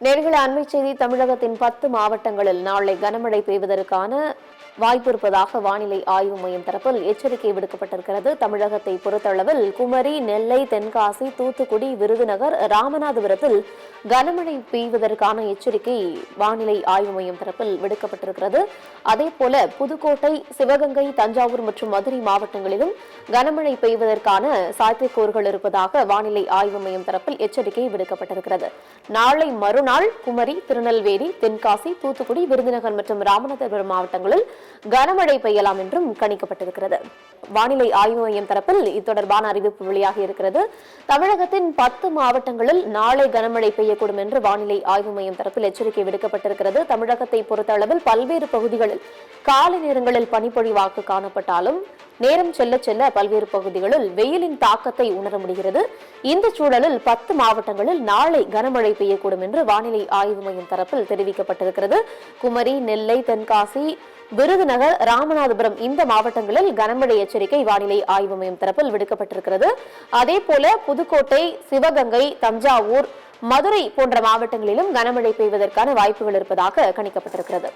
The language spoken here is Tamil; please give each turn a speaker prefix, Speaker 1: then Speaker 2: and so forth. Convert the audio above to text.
Speaker 1: நேர்களை அண்மை செய்தி. தமிழகத்தின் 10 மாவட்டங்களில் நாளை கனமழை பெய்வதற்கான வாய்ப்பு இருப்பதாக வானிலை ஆய்வு மையம் தரப்பில் எச்சரிக்கை விடுக்கப்பட்டிருக்கிறது. தமிழகத்தை பொறுத்தளவில் குமரி, நெல்லை, தென்காசி, தூத்துக்குடி, விருதுநகர், ராமநாதபுரத்தில் கனமழை பெய்வதற்கான எச்சரிக்கை வானிலை ஆய்வு மையம் தரப்பில் விடுக்கப்பட்டிருக்கிறது. அதேபோல புதுக்கோட்டை, சிவகங்கை, தஞ்சாவூர் மற்றும் மதுரை மாவட்டங்களிலும் கனமழை பெய்வதற்கான சாத்தியக்கூறுகள் இருப்பதாக வானிலை ஆய்வு மையம் தரப்பில் எச்சரிக்கை விடுக்கப்பட்டிருக்கிறது. நாளை மறுநாள் குமரி, திருநெல்வேலி, தென்காசி, தூத்துக்குடி, விருதுநகர் மற்றும் ராமநாதபுரம் மாவட்டங்களில் கனமழை பெய்யலாம் என்றும் கணிக்கப்பட்டிருக்கிறது. வானிலை ஆய்வு மையம் தரப்பில் இத்தொடர்பான அறிவிப்பு வெளியாகி இருக்கிறது. தமிழகத்தின் 10 மாவட்டங்களில் நாளை கனமழை பெய்யக்கூடும் என்று வானிலை ஆய்வு மையம் தரப்பில் எச்சரிக்கை விடுக்கப்பட்டிருக்கிறது. தமிழகத்தை பொறுத்தளவில் பல்வேறு பகுதிகளில் காலை நேரங்களில் பனிப்பொழிவாக்கு காணப்பட்டாலும் நேரம் செல்ல செல்ல பல்வேறு பகுதிகளில் வெயிலின் தாக்கத்தை உணர முடிகிறது. இந்த சூழலில் 10 மாவட்டங்களில் நாளை கனமழை பெய்யக்கூடும் என்று வானிலை ஆய்வு மையம் தரப்பில் தெரிவிக்கப்பட்டிருக்கிறது. குமரி, நெல்லை, தென்காசி, விருதுநகர், ராமநாதபுரம் இந்த மாவட்டங்களில் கனமழை எச்சரிக்கை வானிலை ஆய்வு மையம் தரப்பில் விடுக்கப்பட்டிருக்கிறது. அதேபோல புதுக்கோட்டை, சிவகங்கை, தஞ்சாவூர், மதுரை போன்ற மாவட்டங்களிலும் கனமழை பெய்வதற்கான வாய்ப்புகள் இருப்பதாக கணிக்கப்பட்டிருக்கிறது.